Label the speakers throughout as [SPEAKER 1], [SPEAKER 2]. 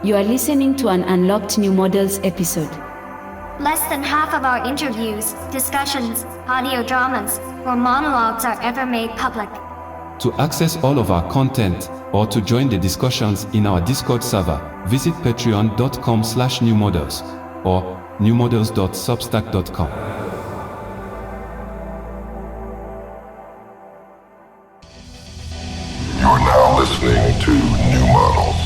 [SPEAKER 1] You are listening to an Unlocked New Models episode.
[SPEAKER 2] Less than half of our interviews, discussions, audio dramas, or monologues are ever made public.
[SPEAKER 3] To access all of our content, or to join the discussions in our Discord server, visit patreon.com/newmodels or newmodels.substack.com.
[SPEAKER 4] You're now listening to New Models.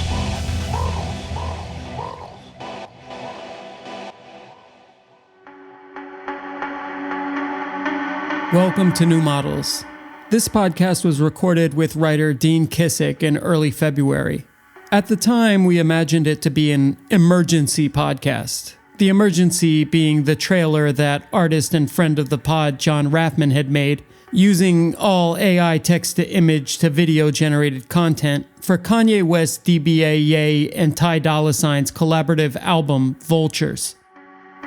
[SPEAKER 5] Welcome to New Models. This podcast was recorded with writer Dean Kissick in early February. At the time, we imagined it to be an emergency podcast. The emergency being the trailer that artist and friend of the pod Jon Rafman had made, using all AI text-to-image to video-generated content for Kanye West, DBA, Ye, and Ty Dolla $ign's collaborative album, Vultures.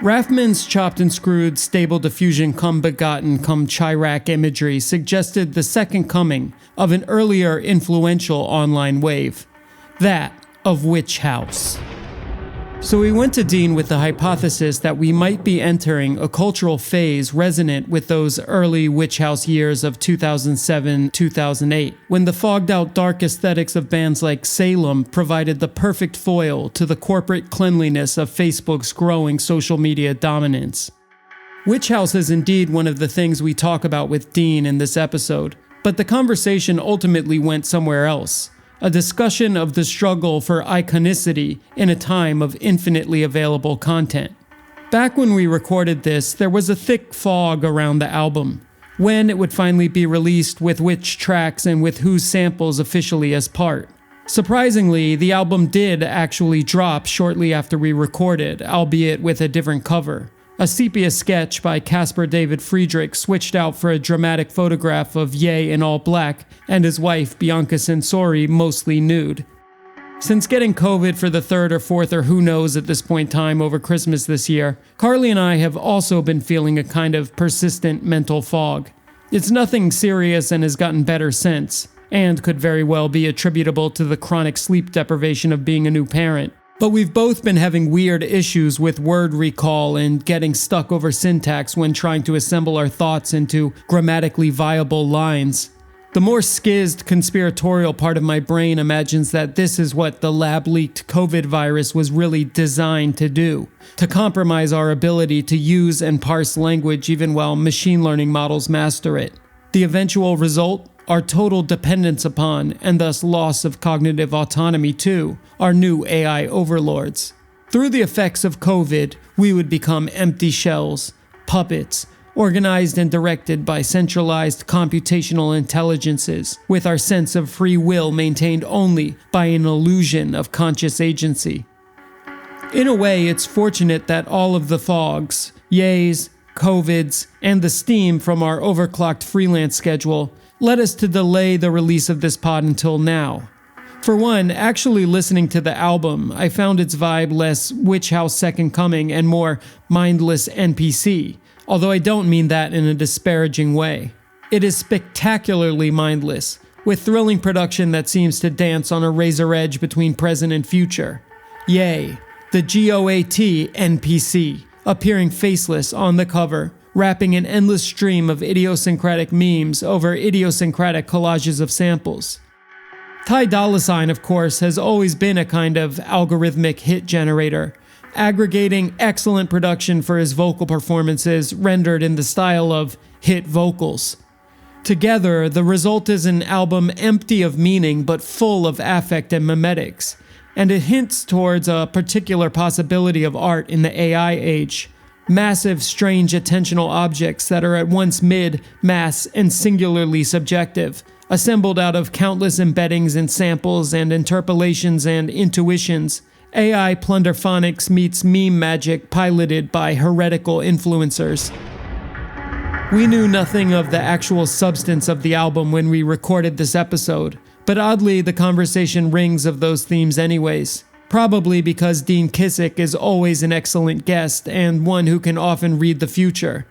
[SPEAKER 5] Rafman's chopped and screwed, stable diffusion come begotten come Chirac imagery suggested the second coming of an earlier influential online wave, that of Witch House. So we went to Dean with the hypothesis that we might be entering a cultural phase resonant with those early Witch House years of 2007-2008, when the fogged-out dark aesthetics of bands like Salem provided the perfect foil to the corporate cleanliness of Facebook's growing social media dominance. Witch House is indeed one of the things we talk about with Dean in this episode, but the conversation ultimately went somewhere else. A discussion of the struggle for iconicity in a time of infinitely available content. Back when we recorded this, there was a thick fog around the album, when it would finally be released, with which tracks and with whose samples officially as part. Surprisingly, the album did actually drop shortly after we recorded, albeit with a different cover. A sepia sketch by Caspar David Friedrich switched out for a dramatic photograph of Ye in all black and his wife Bianca Censori mostly nude. Since getting COVID for the third or fourth or who knows at this point in time over Christmas this year, Carly and I have also been feeling a kind of persistent mental fog. It's nothing serious and has gotten better since, and could very well be attributable to the chronic sleep deprivation of being a new parent. But we've both been having weird issues with word recall and getting stuck over syntax when trying to assemble our thoughts into grammatically viable lines. The more skizzed conspiratorial part of my brain imagines that this is what the lab-leaked COVID virus was really designed to do, to compromise our ability to use and parse language even while machine learning models master it. The eventual result? Our total dependence upon, and thus loss of cognitive autonomy to, our new AI overlords. Through the effects of COVID, we would become empty shells, puppets, organized and directed by centralized computational intelligences, with our sense of free will maintained only by an illusion of conscious agency. In a way, it's fortunate that all of the fogs, Ye's, COVIDs, and the steam from our overclocked freelance schedule led us to delay the release of this pod until now. For one, actually listening to the album, I found its vibe less Witch House Second Coming and more mindless NPC, although I don't mean that in a disparaging way. It is spectacularly mindless, with thrilling production that seems to dance on a razor edge between present and future. Ye, the GOAT NPC, appearing faceless on the cover, wrapping an endless stream of idiosyncratic memes over idiosyncratic collages of samples. Ty Dolla $ign, of course, has always been a kind of algorithmic hit generator, aggregating excellent production for his vocal performances rendered in the style of hit vocals. Together, the result is an album empty of meaning but full of affect and memetics, and it hints towards a particular possibility of art in the AI age. Massive, strange attentional objects that are at once mid, mass, and singularly subjective, assembled out of countless embeddings and samples and interpolations and intuitions. AI plunderphonics meets meme magic piloted by heretical influencers. We knew nothing of the actual substance of the album when we recorded this episode, but oddly the conversation rings of those themes anyways. Probably because Dean Kissick is always an excellent guest and one who can often read the future.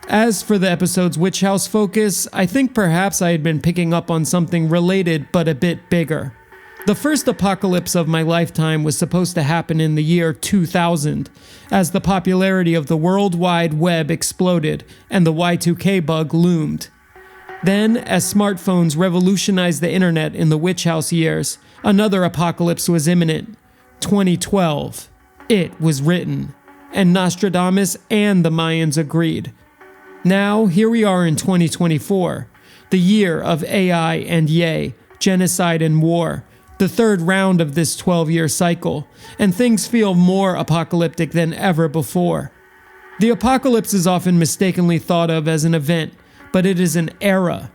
[SPEAKER 5] As for the episode's Witch House focus, I think perhaps I had been picking up on something related but a bit bigger. The first apocalypse of my lifetime was supposed to happen in the year 2000, as the popularity of the World Wide Web exploded and the Y2K bug loomed. Then, as smartphones revolutionized the internet in the Witch House years, another apocalypse was imminent. 2012. It was written. And Nostradamus and the Mayans agreed. Now, here we are in 2024, the year of AI and Ye, genocide and war, the third round of this 12-year cycle, and things feel more apocalyptic than ever before. The apocalypse is often mistakenly thought of as an event, but it is an era.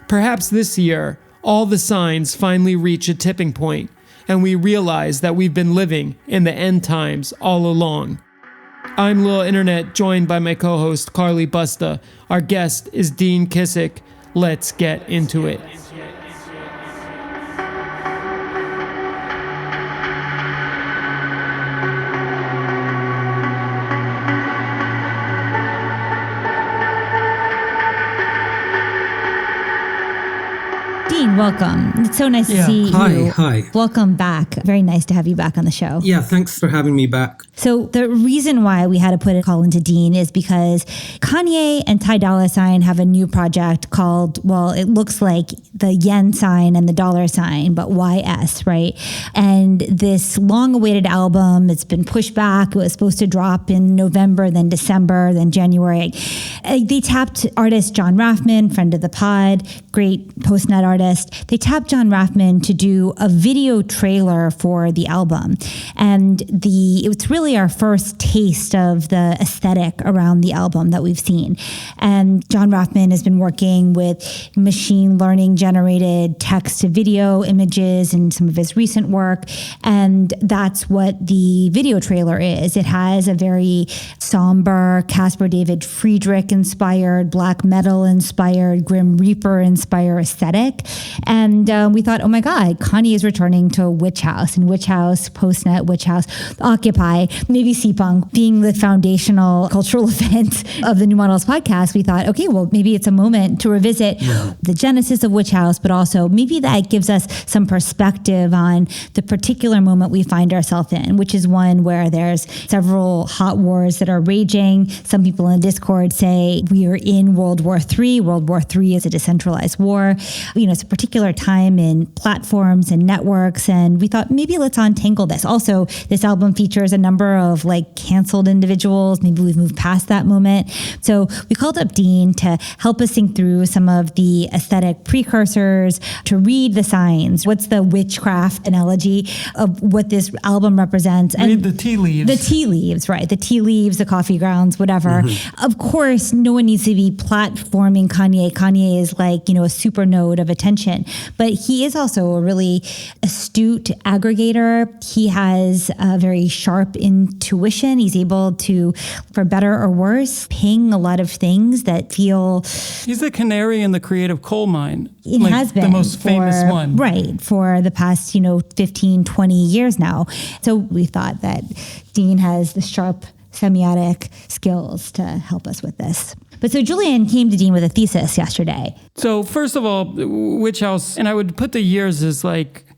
[SPEAKER 5] Perhaps this year, all the signs finally reach a tipping point, and we realize that we've been living in the end times all along. I'm Lil Internet, joined by my co-host Carly Busta. Our guest is Dean Kissick. Let's get into it.
[SPEAKER 6] Dean, welcome. It's so nice to see you.
[SPEAKER 7] Hi.
[SPEAKER 6] Welcome back. Very nice to have you back on the show.
[SPEAKER 7] Yeah, thanks for having me back.
[SPEAKER 6] So the reason why we had to put a call into Dean is because Kanye and Ty Dolla have a new project called, well, it looks like the yen sign and the dollar sign, but YS, right? And this long-awaited album, it's been pushed back. It was supposed to drop in November, then December, then January. They tapped artist Jon Rafman, friend of the pod, great post-nut artist. They tapped Jon Rafman to do a video trailer for the album. And it's really our first taste of the aesthetic around the album that we've seen. And Jon Rafman has been working with machine learning generated text to video images in some of his recent work. And that's what the video trailer is. It has a very somber, Caspar David Friedrich inspired, black metal inspired, Grim Reaper inspired aesthetic. And we thought, oh my God, Kanye is returning to Witch House, and Witch House, Postnet, Witch House, Occupy, maybe CPunk being the foundational cultural event of the New Models podcast. We thought, okay, well, maybe it's a moment to revisit the genesis of Witch House, but also maybe that gives us some perspective on the particular moment we find ourselves in, which is one where there's several hot wars that are raging. Some people in Discord say we are in World War III. World War III is a decentralized war. It's a particular time in platforms and networks, and we thought maybe let's untangle this. Also, this album features a number of canceled individuals. Maybe we've moved past that moment. So we called up Dean to help us think through some of the aesthetic precursors, to read the signs. What's the witchcraft analogy of what this album represents?
[SPEAKER 5] Read the tea leaves.
[SPEAKER 6] The tea leaves, right. The tea leaves, the coffee grounds, whatever. Mm-hmm. Of course, no one needs to be platforming Kanye. Kanye is a super node of attention, but he is also a really astute aggregator. He has a very sharp intuition. He's able to, for better or worse, ping a lot of things that feel...
[SPEAKER 5] He's the canary in the creative coal mine.
[SPEAKER 6] It has been.
[SPEAKER 5] The most famous one.
[SPEAKER 6] Right, for the past, 15, 20 years now. So we thought that Dean has the sharp semiotic skills to help us with this. But so Julian came to Dean with a thesis yesterday.
[SPEAKER 5] So first of all, Witch House, and I would put the years as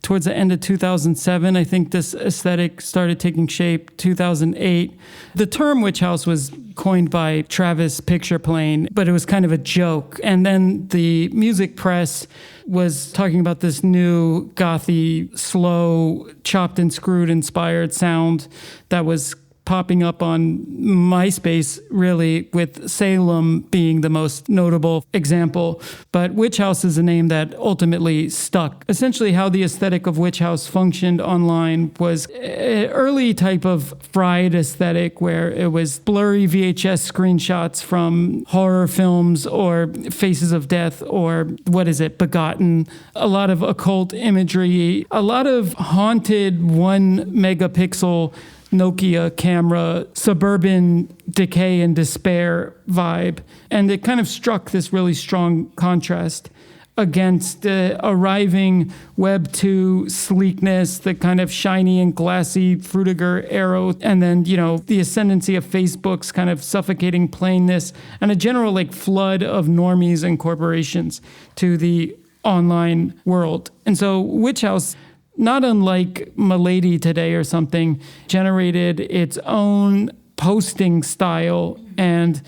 [SPEAKER 5] towards the end of 2007, I think this aesthetic started taking shape, 2008. The term Witch House was coined by Travis Pictureplane, but it was kind of a joke. And then the music press was talking about this new gothy, slow, chopped and screwed inspired sound that was popping up on MySpace, really, with Salem being the most notable example. But Witch House is a name that ultimately stuck. Essentially, how the aesthetic of Witch House functioned online was an early type of fried aesthetic where it was blurry VHS screenshots from horror films or Faces of Death or, Begotten, a lot of occult imagery, a lot of haunted 1 megapixel Nokia camera, suburban decay and despair vibe. And it kind of struck this really strong contrast against the arriving Web 2 sleekness, the kind of shiny and glassy Pruitt-Igoe arrow, and then, the ascendancy of Facebook's kind of suffocating plainness, and a general flood of normies and corporations to the online world. And so Witch House not unlike Milady Today or something, generated its own posting style and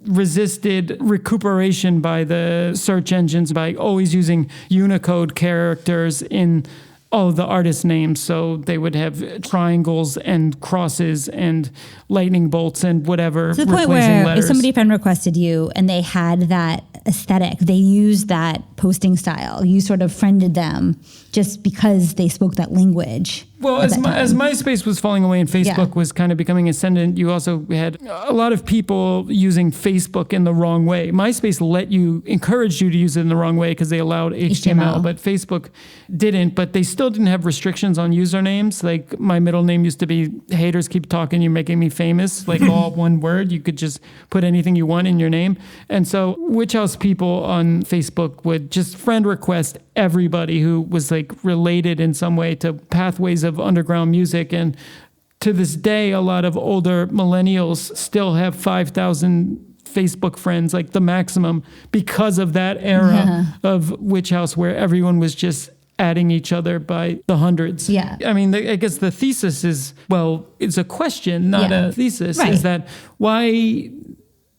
[SPEAKER 5] resisted recuperation by the search engines by always using Unicode characters in all of the artist names. So they would have triangles and crosses and lightning bolts and whatever.
[SPEAKER 6] To the point where
[SPEAKER 5] letters.
[SPEAKER 6] if somebody friend requested you and they had that aesthetic, they used that posting style. You sort of friended them just because they spoke that language.
[SPEAKER 5] Well, as MySpace was falling away and Facebook was kind of becoming ascendant, you also had a lot of people using Facebook in the wrong way. MySpace encouraged you to use it in the wrong way because they allowed HTML, but Facebook didn't. But they still didn't have restrictions on usernames. Like my middle name used to be "Haters Keep Talking, You're Making Me Famous," like all one word. You could just put anything you want in your name. And so Witch House people on Facebook would just friend request everybody who was like related in some way to pathways of underground music. And to this day, a lot of older millennials still have 5,000 Facebook friends, like the maximum, because of that era of Witch House where everyone was just adding each other by the hundreds.
[SPEAKER 6] Yeah.
[SPEAKER 5] I mean, I guess the thesis is, well, it's a question, not a thesis, is that why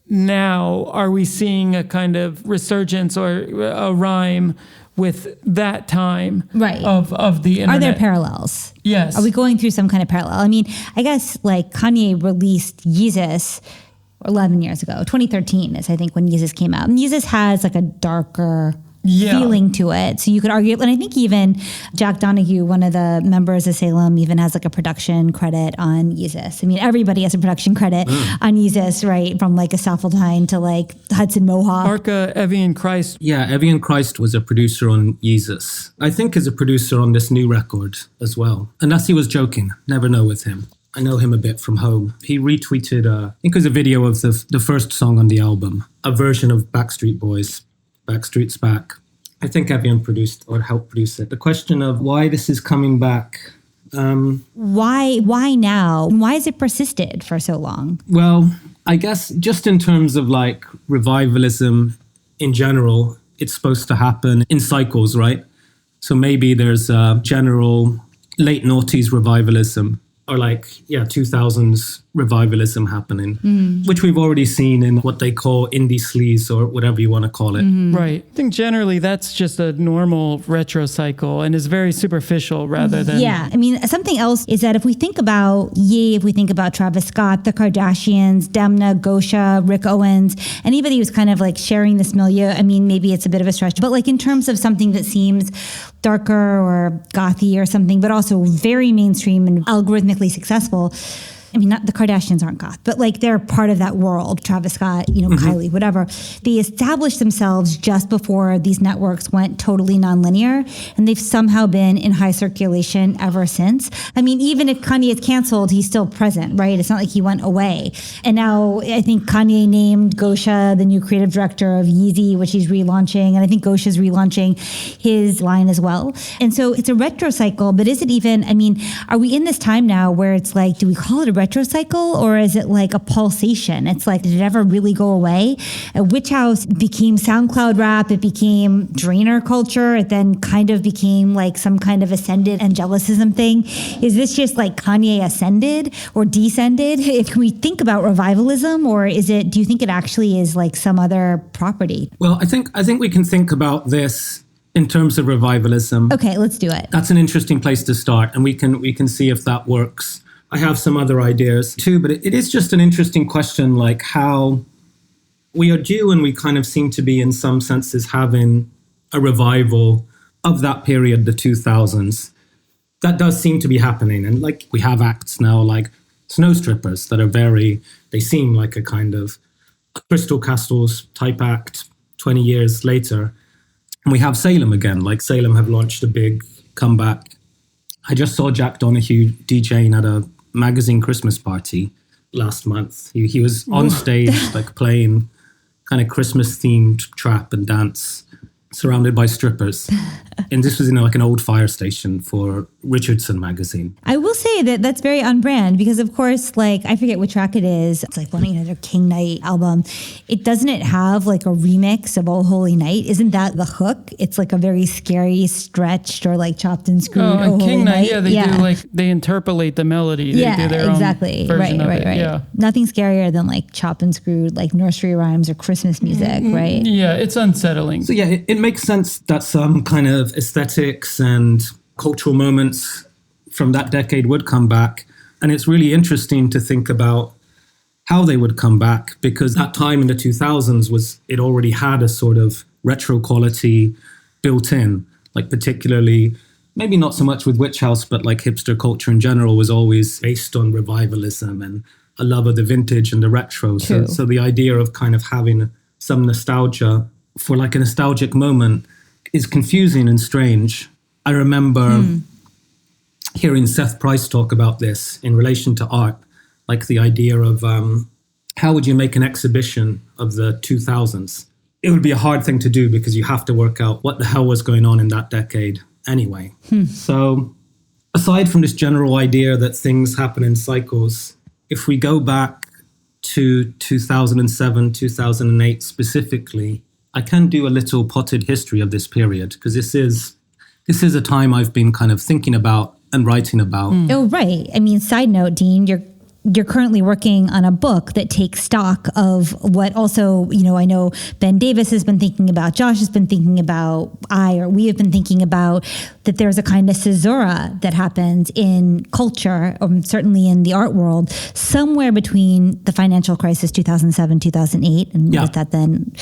[SPEAKER 5] now are we seeing a kind of resurgence or a rhyme with that time of the internet?
[SPEAKER 6] Are there parallels?
[SPEAKER 5] Yes.
[SPEAKER 6] Are we going through some kind of parallel? I mean, I guess like Kanye released Yeezus 11 years ago. 2013 is I think when Yeezus came out. And Yeezus has like a darker feeling to it. So you could argue, and I think even Jack Donahue, one of the members of Salem, even has like a production credit on Yeezus. I mean, everybody has a production credit on Yeezus, right? From like Asafoldine to like Hudson Mohawk.
[SPEAKER 5] Marka Evian Christ.
[SPEAKER 7] Yeah, Evian Christ was a producer on Yeezus. I think is a producer on this new record as well. Unless he was joking. Never know with him. I know him a bit from home. He retweeted, I think it was a video of the first song on the album, a version of Backstreet Boys. Backstreet's Back. I think Evian produced or helped produce it. The question of why this is coming back.
[SPEAKER 6] Why now? Why has it persisted for so long?
[SPEAKER 7] Well, I guess just in terms of like revivalism in general, it's supposed to happen in cycles, right? So maybe there's a general late noughties revivalism or like, 2000s revivalism happening, which we've already seen in what they call indie sleaze or whatever you want to call it.
[SPEAKER 5] Right. I think generally that's just a normal retro cycle and is very superficial rather than...
[SPEAKER 6] Yeah. I mean, something else is that if we think about Ye, if we think about Travis Scott, the Kardashians, Demna, Gosha, Rick Owens, anybody who's kind of like sharing this milieu, I mean, maybe it's a bit of a stretch, but like in terms of something that seems darker or gothy or something, but also very mainstream and algorithmically successful. I mean, not the Kardashians aren't goth, but like they're part of that world. Travis Scott, Kylie, whatever. They established themselves just before these networks went totally nonlinear, and they've somehow been in high circulation ever since. I mean, even if Kanye is canceled, he's still present, right? It's not like he went away. And now I think Kanye named Gosha the new creative director of Yeezy, which he's relaunching, and I think Gosha's relaunching his line as well. And so it's a retro cycle, but is it even? I mean, are we in this time now where it's like, do we call it a retro cycle or is it like a pulsation? It's like, did it ever really go away? Witch House became SoundCloud rap. It became drainer culture. It then kind of became like some kind of ascended angelicism thing. Is this just like Kanye ascended or descended? Can we think about revivalism, or do you think it actually is like some other property?
[SPEAKER 7] Well, I think we can think about this in terms of revivalism.
[SPEAKER 6] Okay, let's do it.
[SPEAKER 7] That's an interesting place to start, and we can see if that works. I have some other ideas too, but it is just an interesting question, like how we are due and we kind of seem to be in some senses having a revival of that period, the 2000s. That does seem to be happening. And like we have acts now like Snow Strippers that are they seem like a kind of a Crystal Castles type act 20 years later. And we have Salem again, like Salem have launched a big comeback. I just saw Jack Donahue DJing at a magazine Christmas party last month. He was on stage like playing kind of Christmas themed trap and dance surrounded by strippers. And this was, like an old fire station for Richardson magazine.
[SPEAKER 6] I will say that that's very on brand because, of course, like, I forget what track it is. It's like one of their King Night album. Doesn't it have like a remix of Oh Holy Night? Isn't that the hook? It's like a very scary, stretched or like chopped and screwed.
[SPEAKER 5] Oh, and King Night,
[SPEAKER 6] Night.
[SPEAKER 5] They do like, they interpolate the melody. They do their
[SPEAKER 6] exactly.
[SPEAKER 5] own version of it.
[SPEAKER 6] Right.
[SPEAKER 5] Yeah.
[SPEAKER 6] Nothing scarier than like chopped and screwed, like nursery rhymes or Christmas music, right?
[SPEAKER 5] Yeah, it's unsettling.
[SPEAKER 7] So yeah, it makes sense that some kind of aesthetics and cultural moments from that decade would come back. And it's really interesting to think about how they would come back, because that time in the 2000s it already had a sort of retro quality built in, like particularly, maybe not so much with Witch House, but like hipster culture in general was always based on revivalism and a love of the vintage and the retro. So the idea of kind of having some nostalgia for like a nostalgic moment is confusing and strange. I remember hearing Seth Price talk about this in relation to art, like the idea of how would you make an exhibition of the 2000s? It would be a hard thing to do because you have to work out what the hell was going on in that decade anyway. So aside from this general idea that things happen in cycles, if we go back to 2007, 2008 specifically, I can do a little potted history of this period because this is a time I've been kind of thinking about and writing about.
[SPEAKER 6] Oh, right. I mean, side note, Dean, you're currently working on a book that takes stock of what also, I know Ben Davis has been thinking about, Josh has been thinking about, we have been thinking about, that there's a kind of caesura that happens in culture, certainly in the art world, somewhere between the financial crisis 2007, 2008, and what that then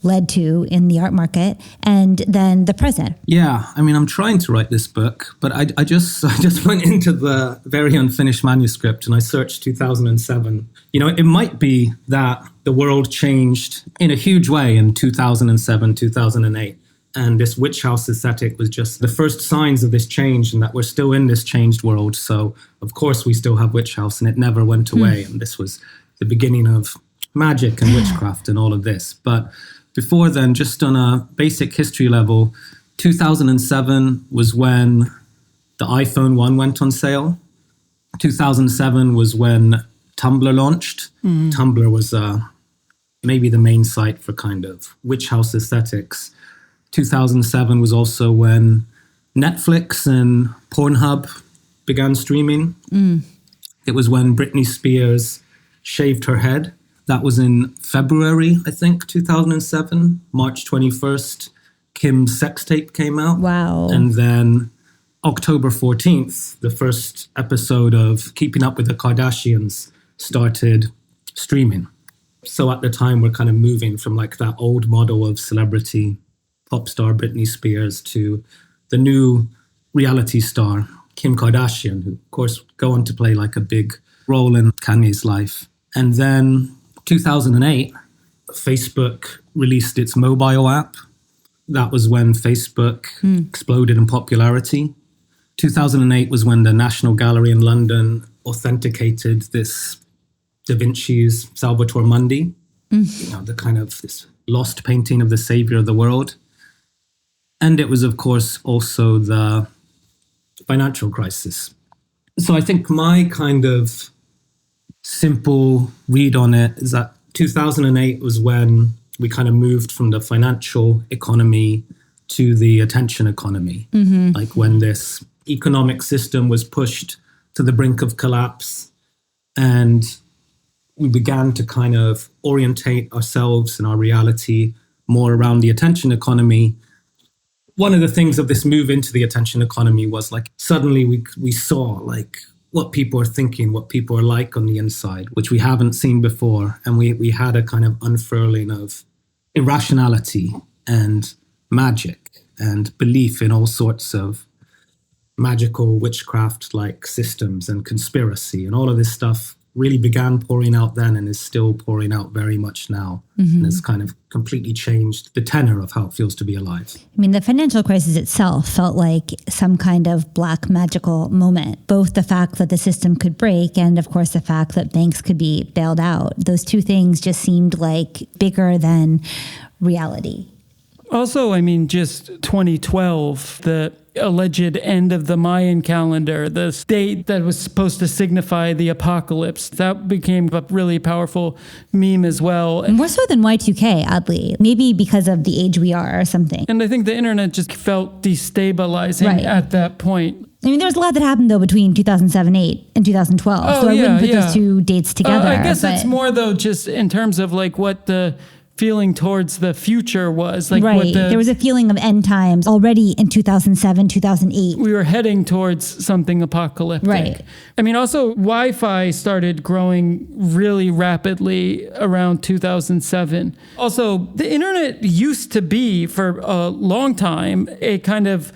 [SPEAKER 6] led to in the art market, and then the present.
[SPEAKER 7] Yeah, I mean, I'm trying to write this book, but I just went into the very unfinished manuscript and I searched 2007. It might be that the world changed in a huge way in 2007, 2008. And this Witch House aesthetic was just the first signs of this change, and that we're still in this changed world. So, of course, we still have Witch House, and it never went away. And this was the beginning of magic and witchcraft and all of this. But before then, just on a basic history level, 2007 was when the iPhone 1 went on sale. 2007 was when Tumblr launched. Tumblr was maybe the main site for kind of witch house aesthetics. 2007 was also when Netflix and Pornhub began streaming. It was when Britney Spears shaved her head. That was in February, I think, 2007. March 21st, Kim's sex tape came out.
[SPEAKER 6] Wow.
[SPEAKER 7] And then October 14th, the first episode of Keeping Up with the Kardashians started streaming. So at the time, we're kind of moving from like that old model of celebrity pop star Britney Spears to the new reality star, Kim Kardashian, who of course go on to play like a big role in Kanye's life. And then 2008, Facebook released its mobile app. That was when Facebook exploded in popularity. 2008 was when the National Gallery in London authenticated this Da Vinci's Salvator Mundi, the kind of this lost painting of the savior of the world. And it was, of course, also the financial crisis. So I think my kind of simple read on it is that 2008 was when we kind of moved from the financial economy to the attention economy. Like when this economic system was pushed to the brink of collapse and we began to kind of orientate ourselves and our reality more around the attention economy. One of the things of this move into the attention economy was like suddenly we saw like what people are thinking, what people are like on the inside, which we haven't seen before. And we had a kind of unfurling of irrationality and magic and belief in all sorts of magical witchcraft-like systems and conspiracy. And all of this stuff really began pouring out then and is still pouring out very much now. And has kind of completely changed the tenor of how it feels to be alive.
[SPEAKER 6] I mean, the financial crisis itself felt like some kind of black magical moment. Both the fact that the system could break and, of course, the fact that banks could be bailed out. Those two things just seemed like bigger than reality.
[SPEAKER 5] Also, I mean, just 2012, the alleged end of the Mayan calendar, the date that was supposed to signify the apocalypse, that became a really powerful meme as well.
[SPEAKER 6] More so than Y2K, oddly. Maybe because of the age we are or something.
[SPEAKER 5] And I think the internet just felt destabilizing at that point.
[SPEAKER 6] I mean, there was a lot that happened, though, between 2007-8 and 2012. So I wouldn't put those two dates together.
[SPEAKER 5] I guess it's more, though, just in terms of like what the feeling towards the future was. Like
[SPEAKER 6] right. There was a feeling of end times already in 2007, 2008.
[SPEAKER 5] We were heading towards something apocalyptic.
[SPEAKER 6] Right.
[SPEAKER 5] I mean, also, Wi-Fi started growing really rapidly around 2007. Also, the internet used to be, for a long time, a kind of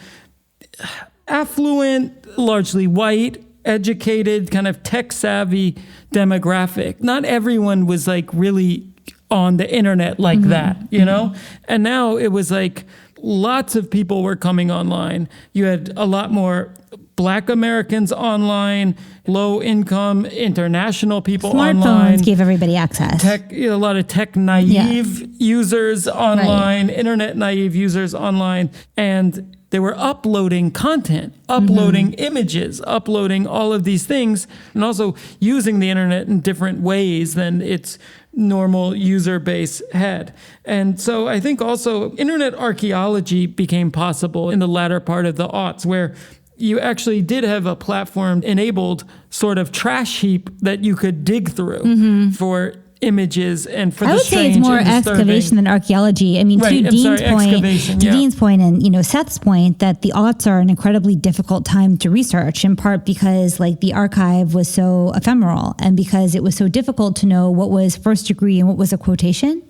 [SPEAKER 5] affluent, largely white, educated, kind of tech-savvy demographic. Not everyone was like really on the internet like that, you know? And now it was like lots of people were coming online. You had a lot more Black Americans online, low income international people online.
[SPEAKER 6] Smartphones gave everybody access.
[SPEAKER 5] A lot of tech naive users online, internet naive users online. And they were uploading content, uploading images, uploading all of these things, and also using the internet in different ways than its normal user base had. And so I think also internet archaeology became possible in the latter part of the aughts, where you actually did have a platform-enabled sort of trash heap that you could dig through for images and for the strange and disturbing. I would say it's more excavation
[SPEAKER 6] than archaeology. I mean, to Dean's point and, Seth's point, that the aughts are an incredibly difficult time to research, in part because like the archive was so ephemeral and because it was so difficult to know what was first degree and what was a quotation.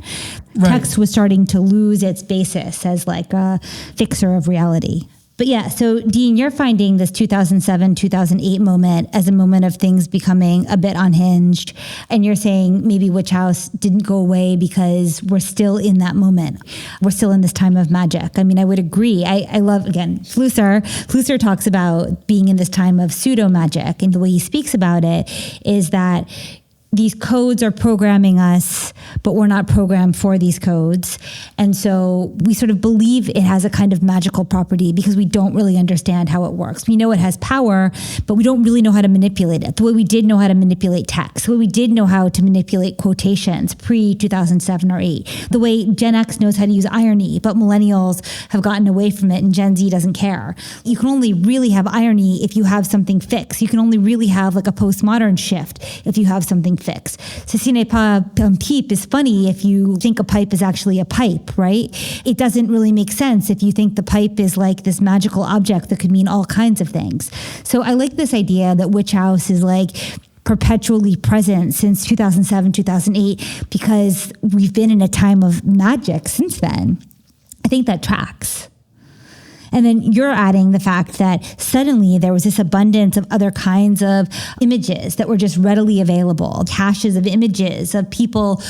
[SPEAKER 6] Text was starting to lose its basis as like a fixer of reality. But yeah, so Dean, you're finding this 2007, 2008 moment as a moment of things becoming a bit unhinged. And you're saying maybe Witch House didn't go away because we're still in that moment. We're still in this time of magic. I mean, I would agree. I love, again, Flusser. Flusser talks about being in this time of pseudo magic. And the way he speaks about it is that these codes are programming us, but we're not programmed for these codes. And so we sort of believe it has a kind of magical property because we don't really understand how it works. We know it has power, but we don't really know how to manipulate it. The way we did know how to manipulate text, the way we did know how to manipulate quotations pre-2007 or 8, the way Gen X knows how to use irony, but millennials have gotten away from it and Gen Z doesn't care. You can only really have irony if you have something fixed. You can only really have like a postmodern shift if you have something fixed. Ceci n'est pas un pipe is funny if you think a pipe is actually a pipe, right? It doesn't really make sense if you think the pipe is like this magical object that could mean all kinds of things. So I like this idea that Witch House is like perpetually present since 2007, 2008, because we've been in a time of magic since then. I think that tracks. And then you're adding the fact that suddenly there was this abundance of other kinds of images that were just readily available, caches of images of people.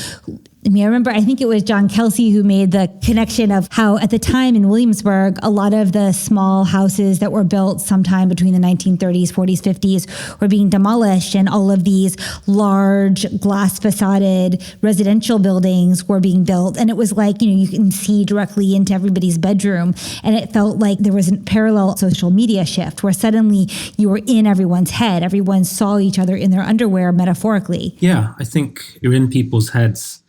[SPEAKER 6] I mean, I remember, I think it was John Kelsey who made the connection of how at the time in Williamsburg, a lot of the small houses that were built sometime between the 1930s, 40s, 50s were being demolished, and all of these large glass facaded residential buildings were being built. And it was like, you can see directly into everybody's bedroom. And it felt like there was a parallel social media shift where suddenly you were in everyone's head. Everyone saw each other in their underwear metaphorically.
[SPEAKER 7] Yeah, I think you're in people's heads.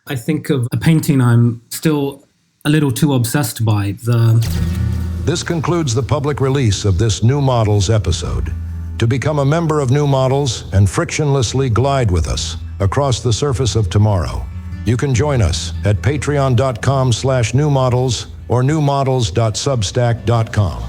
[SPEAKER 7] I think of a painting I'm still a little too obsessed by.
[SPEAKER 8] This concludes the public release of this New Models episode. To become a member of New Models and frictionlessly glide with us across the surface of tomorrow, you can join us at patreon.com/newmodels or newmodels.substack.com.